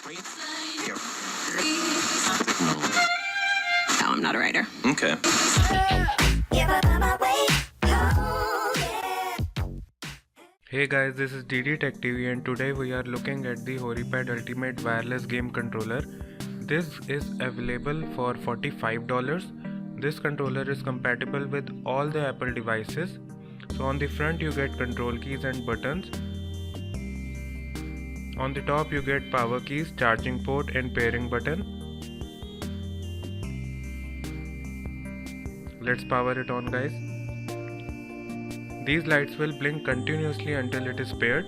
No, I'm not a writer. Okay. Hey guys, this is DD TechTV and today we are looking at the HORIPAD Ultimate Wireless Game Controller. This is available for $45. This controller is compatible with all the Apple devices. So on the front you get control keys and buttons. On the top you get power keys, charging port and pairing button. Let's power it on, guys. These lights will blink continuously until it is paired.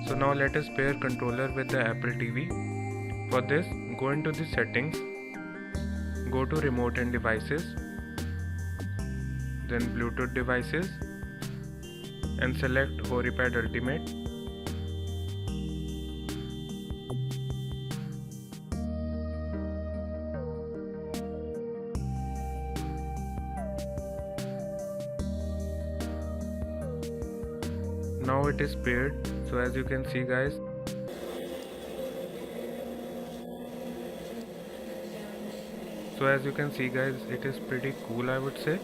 So now let us pair controller with the Apple TV. For this, go into the settings, go to remote and devices, then Bluetooth devices and select HORIPAD Ultimate. Now it is paired, so as you can see, guys, it is pretty cool, I would say.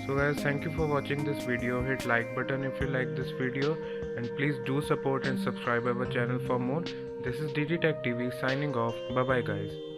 So guys, thank you for watching this video. Hit like button if you like this video and please do support and subscribe our channel for more. This is DD TechTV signing off. Bye bye guys.